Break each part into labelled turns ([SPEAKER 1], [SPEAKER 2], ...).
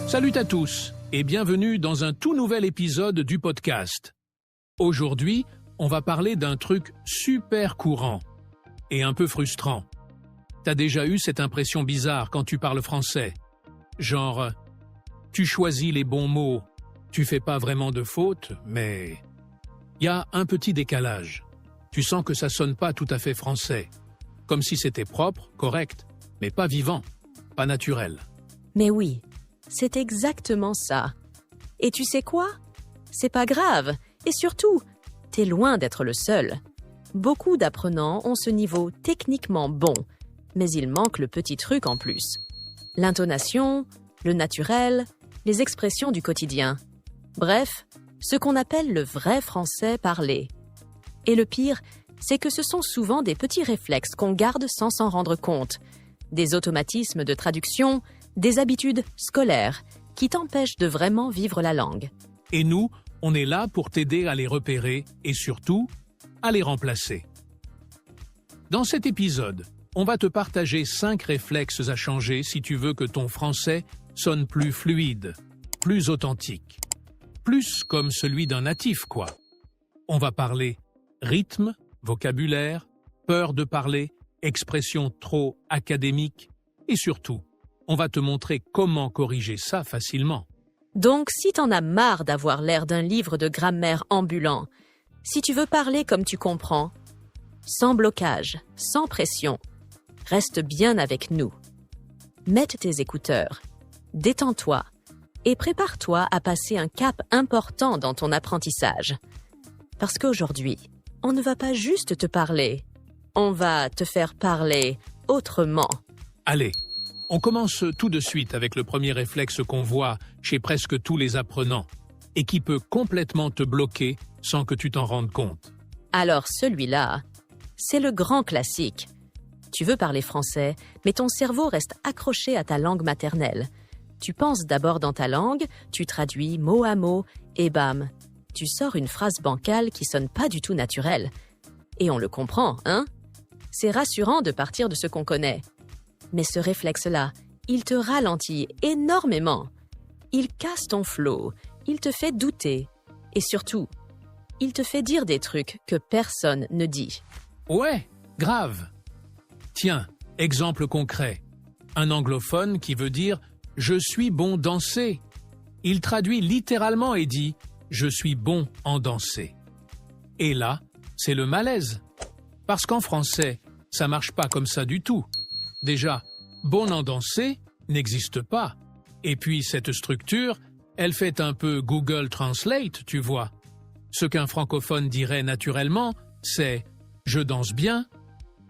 [SPEAKER 1] Salut à tous et bienvenue dans un tout nouvel épisode du podcast. Aujourd'hui, on va parler d'un truc super courant et un peu frustrant. T'as déjà eu cette impression bizarre quand tu parles français? Genre, tu choisis les bons mots, tu fais pas vraiment de fautes, mais il y a un petit décalage. Tu sens que ça sonne pas tout à fait français, comme si c'était propre, correct, mais pas vivant, pas naturel.
[SPEAKER 2] Mais oui, c'est exactement ça. Et tu sais quoi? C'est pas grave, et surtout, t'es loin d'être le seul. Beaucoup d'apprenants ont ce niveau techniquement bon, mais il manque le petit truc en plus. L'intonation, le naturel, les expressions du quotidien. Bref, ce qu'on appelle le vrai français parlé. Et le pire, c'est que ce sont souvent des petits réflexes qu'on garde sans s'en rendre compte. Des automatismes de traduction, des habitudes scolaires qui t'empêchent de vraiment vivre la langue.
[SPEAKER 1] Et nous, on est là pour t'aider à les repérer et surtout, à les remplacer. Dans cet épisode, on va te partager 5 réflexes à changer si tu veux que ton français sonne plus fluide, plus authentique, plus comme celui d'un natif, quoi. On va parler rythme, vocabulaire, peur de parler, expression trop académique et surtout, on va te montrer comment corriger ça facilement.
[SPEAKER 2] Donc, si t'en as marre d'avoir l'air d'un livre de grammaire ambulant, si tu veux parler comme tu comprends, sans blocage, sans pression, reste bien avec nous. Mets tes écouteurs, détends-toi et prépare-toi à passer un cap important dans ton apprentissage. Parce qu'aujourd'hui, on ne va pas juste te parler, on va te faire parler autrement.
[SPEAKER 1] Allez, on commence tout de suite avec le premier réflexe qu'on voit chez presque tous les apprenants et qui peut complètement te bloquer sans que tu t'en rendes compte.
[SPEAKER 2] Alors celui-là, c'est le grand classique. Tu veux parler français, mais ton cerveau reste accroché à ta langue maternelle. Tu penses d'abord dans ta langue, tu traduis mot à mot, et bam, tu sors une phrase bancale qui sonne pas du tout naturelle. Et on le comprend, hein? C'est rassurant de partir de ce qu'on connaît. Mais ce réflexe-là, il te ralentit énormément. Il casse ton flow, il te fait douter. Et surtout, il te fait dire des trucs que personne ne dit.
[SPEAKER 1] Ouais, grave. Tiens, exemple concret. Un anglophone qui veut dire « je suis bon danser ». Il traduit littéralement et dit « je suis bon en danser ». Et là, c'est le malaise. Parce qu'en français, ça marche pas comme ça du tout. Déjà, bon en danser n'existe pas. Et puis cette structure, elle fait un peu Google Translate, tu vois. Ce qu'un francophone dirait naturellement, c'est « je danse bien »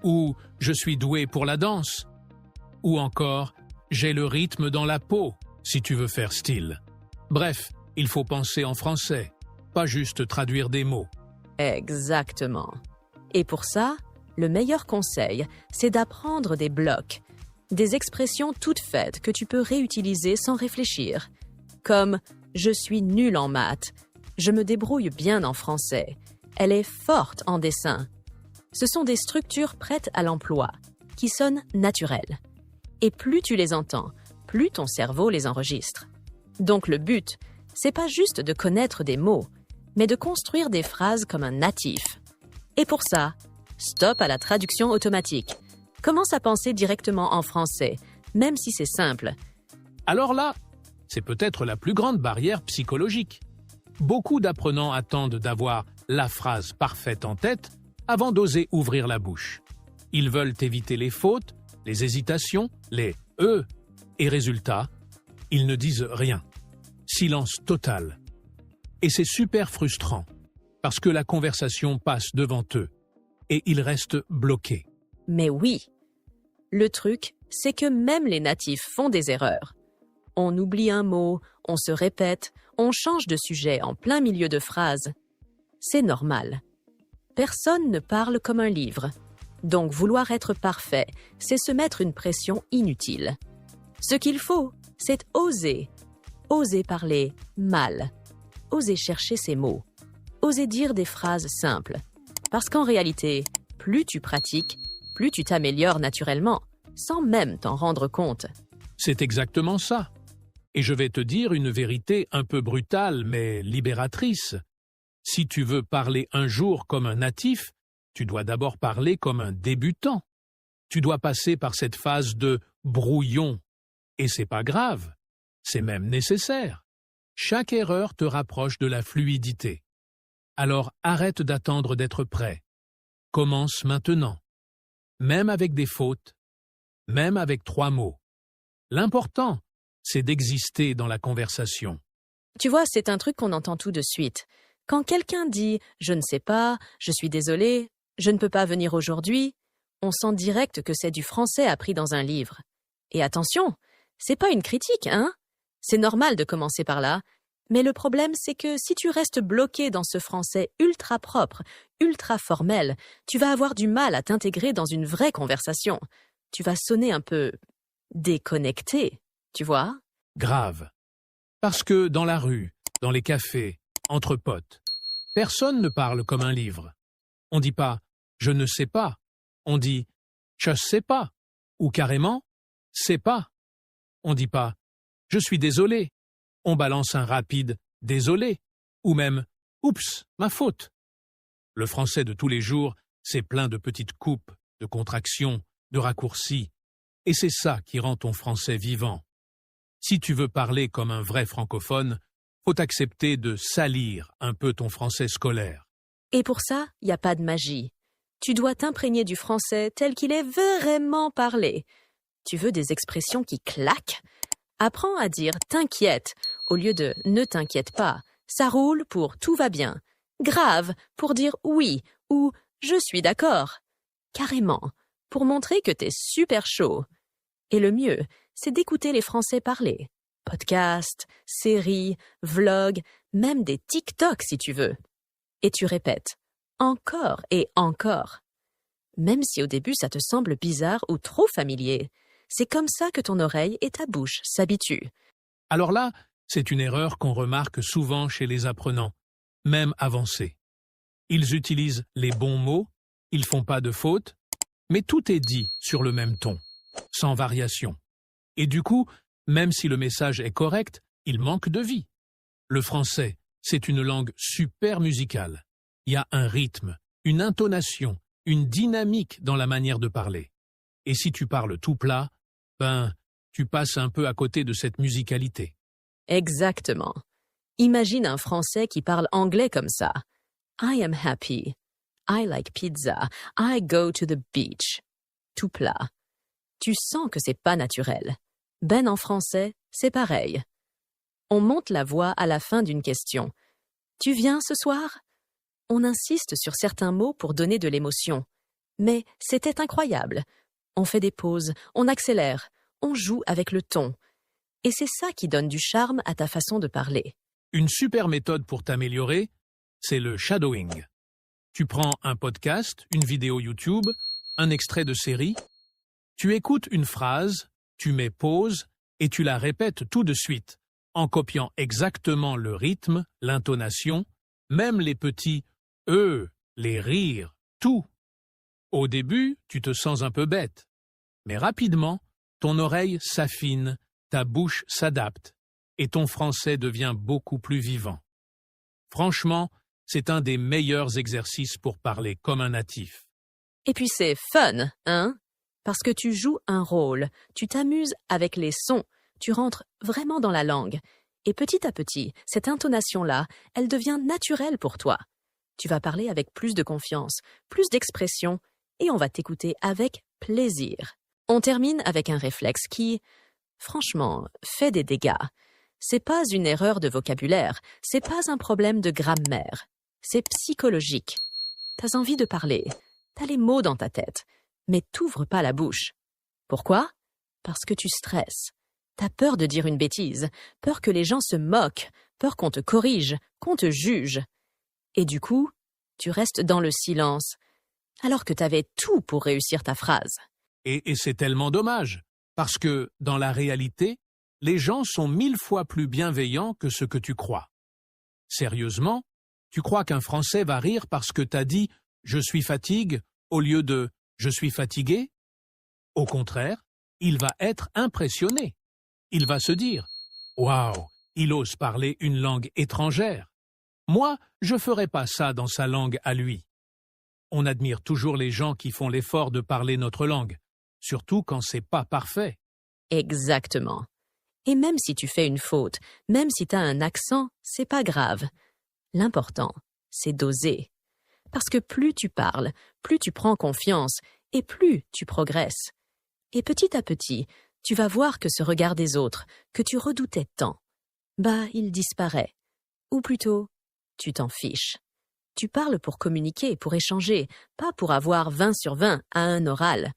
[SPEAKER 1] ou « je suis doué pour la danse » ou encore « j'ai le rythme dans la peau » si tu veux faire style. Bref, il faut penser en français, pas juste traduire des mots.
[SPEAKER 2] Exactement. Et pour ça, le meilleur conseil, c'est d'apprendre des blocs, des expressions toutes faites que tu peux réutiliser sans réfléchir, comme « je suis nul en maths »,« je me débrouille bien en français »,« elle est forte en dessin ». Ce sont des structures prêtes à l'emploi, qui sonnent naturelles. Et plus tu les entends, plus ton cerveau les enregistre. Donc le but, c'est pas juste de connaître des mots, mais de construire des phrases comme un natif. Et pour ça, stop à la traduction automatique. Commence à penser directement en français, même si c'est simple.
[SPEAKER 1] Alors là, c'est peut-être la plus grande barrière psychologique. Beaucoup d'apprenants attendent d'avoir la phrase parfaite en tête avant d'oser ouvrir la bouche. Ils veulent éviter les fautes, les hésitations, les « et résultat, ils ne disent rien. Silence total. Et c'est super frustrant, parce que la conversation passe devant eux, et ils restent bloqués.
[SPEAKER 2] Mais oui, le truc, c'est que même les natifs font des erreurs. On oublie un mot, on se répète, on change de sujet en plein milieu de phrase. C'est normal. Personne ne parle comme un livre. Donc vouloir être parfait, c'est se mettre une pression inutile. Ce qu'il faut, c'est oser. Oser parler mal. Oser chercher ses mots. Oser dire des phrases simples. Parce qu'en réalité, plus tu pratiques, plus tu t'améliores naturellement, sans même t'en rendre compte.
[SPEAKER 1] C'est exactement ça. Et je vais te dire une vérité un peu brutale mais libératrice. Si tu veux parler un jour comme un natif, tu dois d'abord parler comme un débutant. Tu dois passer par cette phase de brouillon. Et c'est pas grave, c'est même nécessaire. Chaque erreur te rapproche de la fluidité. Alors arrête d'attendre d'être prêt. Commence maintenant. Même avec des fautes, même avec 3 mots. L'important, c'est d'exister dans la conversation.
[SPEAKER 2] Tu vois, c'est un truc qu'on entend tout de suite. Quand quelqu'un dit « je ne sais pas »,« je suis désolé »,« je ne peux pas venir aujourd'hui », on sent direct que c'est du français appris dans un livre. Et attention, c'est pas une critique, hein? C'est normal de commencer par là. Mais le problème, c'est que si tu restes bloqué dans ce français ultra propre, ultra formel, tu vas avoir du mal à t'intégrer dans une vraie conversation. Tu vas sonner un peu déconnecté, tu vois?
[SPEAKER 1] Grave. Parce que dans la rue, dans les cafés, entre potes, personne ne parle comme un livre. On dit pas « je ne sais pas », on dit « je sais pas » ou carrément « sais pas ». On dit pas « je suis désolé », on balance un rapide « désolé » ou même « oups, ma faute ». Le français de tous les jours, c'est plein de petites coupes, de contractions, de raccourcis, et c'est ça qui rend ton français vivant. Si tu veux parler comme un vrai francophone, faut accepter de salir un peu ton français scolaire.
[SPEAKER 2] Et pour ça, il n'y a pas de magie. Tu dois t'imprégner du français tel qu'il est vraiment parlé. Tu veux des expressions qui claquent? Apprends à dire « t'inquiète » au lieu de « ne t'inquiète pas ». Ça roule pour « tout va bien ». Grave pour dire « oui » ou « je suis d'accord ». Carrément, pour montrer que t'es super chaud. Et le mieux, c'est d'écouter les Français parler. Podcasts, séries, vlogs, même des TikTok si tu veux. Et tu répètes encore et encore. Même si au début ça te semble bizarre ou trop familier, c'est comme ça que ton oreille et ta bouche s'habituent.
[SPEAKER 1] Alors là, c'est une erreur qu'on remarque souvent chez les apprenants, même avancés. Ils utilisent les bons mots, ils font pas de fautes, mais tout est dit sur le même ton, sans variation. Et du coup, même si le message est correct, il manque de vie. Le français, c'est une langue super musicale. Il y a un rythme, une intonation, une dynamique dans la manière de parler. Et si tu parles tout plat, tu passes un peu à côté de cette musicalité.
[SPEAKER 2] Exactement. Imagine un Français qui parle anglais comme ça. I am happy. I like pizza. I go to the beach. Tout plat. Tu sens que c'est pas naturel. Ben en français, c'est pareil. On monte la voix à la fin d'une question. Tu viens ce soir? On insiste sur certains mots pour donner de l'émotion. Mais c'était incroyable. On fait des pauses, on accélère, on joue avec le ton. Et c'est ça qui donne du charme à ta façon de parler.
[SPEAKER 1] Une super méthode pour t'améliorer, c'est le shadowing. Tu prends un podcast, une vidéo YouTube, un extrait de série, tu écoutes une phrase, tu mets pause et tu la répètes tout de suite, en copiant exactement le rythme, l'intonation, même les petits « les rires, tout ». Au début, tu te sens un peu bête, mais rapidement, ton oreille s'affine, ta bouche s'adapte et ton français devient beaucoup plus vivant. Franchement, c'est un des meilleurs exercices pour parler comme un natif.
[SPEAKER 2] Et puis c'est fun, hein? Parce que tu joues un rôle, tu t'amuses avec les sons, tu rentres vraiment dans la langue. Et petit à petit, cette intonation-là, elle devient naturelle pour toi. Tu vas parler avec plus de confiance, plus d'expression, et on va t'écouter avec plaisir. On termine avec un réflexe qui, franchement, fait des dégâts. C'est pas une erreur de vocabulaire, c'est pas un problème de grammaire. C'est psychologique. T'as envie de parler, t'as les mots dans ta tête, mais t'ouvres pas la bouche. Pourquoi? Parce que tu stresses. T'as peur de dire une bêtise, peur que les gens se moquent, peur qu'on te corrige, qu'on te juge. Et du coup, tu restes dans le silence, alors que t'avais tout pour réussir ta phrase.
[SPEAKER 1] Et c'est tellement dommage, parce que, dans la réalité, les gens sont 1000 fois plus bienveillants que ce que tu crois. Sérieusement, tu crois qu'un Français va rire parce que t'as dit « je suis fatigue » au lieu de « je suis fatigué » Au contraire, il va être impressionné. Il va se dire « Waouh, il ose parler une langue étrangère. Moi, je ferais pas ça dans sa langue à lui. On admire toujours les gens qui font l'effort de parler notre langue, surtout quand c'est pas parfait.
[SPEAKER 2] Exactement. Et même si tu fais une faute, même si tu as un accent, c'est pas grave. L'important, c'est d'oser. Parce que plus tu parles, plus tu prends confiance et plus tu progresses. Et petit à petit, tu vas voir que ce regard des autres, que tu redoutais tant, il disparaît. Ou plutôt, tu t'en fiches. Tu parles pour communiquer, pour échanger, pas pour avoir 20 sur 20 à un oral.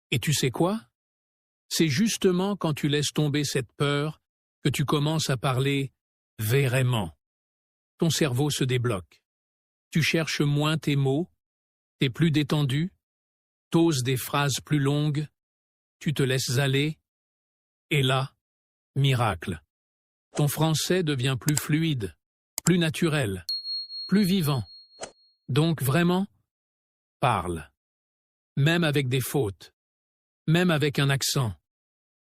[SPEAKER 1] Et tu sais quoi? C'est justement quand tu laisses tomber cette peur que tu commences à parler vraiment. Ton cerveau se débloque. Tu cherches moins tes mots, t'es plus détendu, t'oses des phrases plus longues, tu te laisses aller, et là, miracle. Ton français devient plus fluide, plus naturel, plus vivant. Donc vraiment, parle. Même avec des fautes, même avec un accent.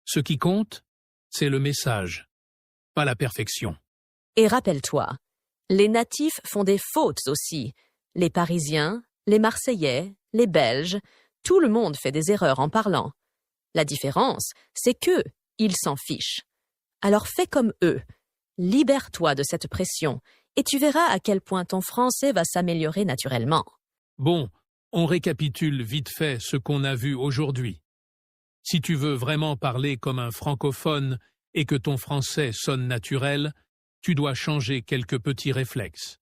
[SPEAKER 1] Ce qui compte, c'est le message, pas la perfection.
[SPEAKER 2] Et rappelle-toi, les natifs font des fautes aussi. Les Parisiens, les Marseillais, les Belges, tout le monde fait des erreurs en parlant. La différence, c'est qu'eux, ils s'en fichent. Alors fais comme eux. Libère-toi de cette pression et tu verras à quel point ton français va s'améliorer naturellement.
[SPEAKER 1] Bon, on récapitule vite fait ce qu'on a vu aujourd'hui. Si tu veux vraiment parler comme un francophone et que ton français sonne naturel, tu dois changer quelques petits réflexes.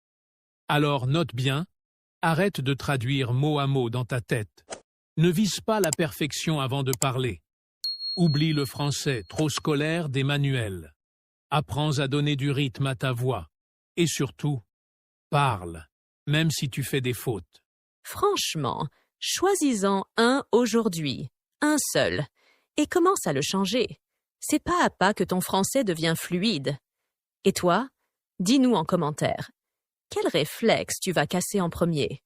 [SPEAKER 1] Alors note bien, arrête de traduire mot à mot dans ta tête. Ne vise pas la perfection avant de parler. Oublie le français trop scolaire des manuels. Apprends à donner du rythme à ta voix. Et surtout, parle, même si tu fais des fautes.
[SPEAKER 2] Franchement, choisis-en un aujourd'hui, un seul, et commence à le changer. C'est pas à pas que ton français devient fluide. Et toi, dis-nous en commentaire, quel réflexe tu vas casser en premier?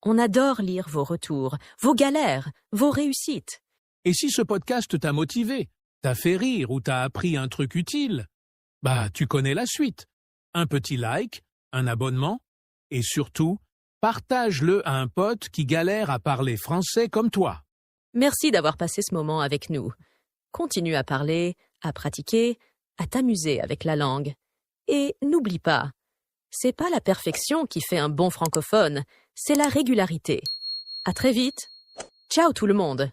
[SPEAKER 2] On adore lire vos retours, vos galères, vos réussites.
[SPEAKER 1] Et si ce podcast t'a motivé, t'a fait rire ou t'a appris un truc utile, tu connais la suite. Un petit like, un abonnement, et surtout, partage-le à un pote qui galère à parler français comme toi.
[SPEAKER 2] Merci d'avoir passé ce moment avec nous. Continue à parler, à pratiquer, à t'amuser avec la langue. Et n'oublie pas, c'est pas la perfection qui fait un bon francophone, c'est la régularité. À très vite. Ciao tout le monde.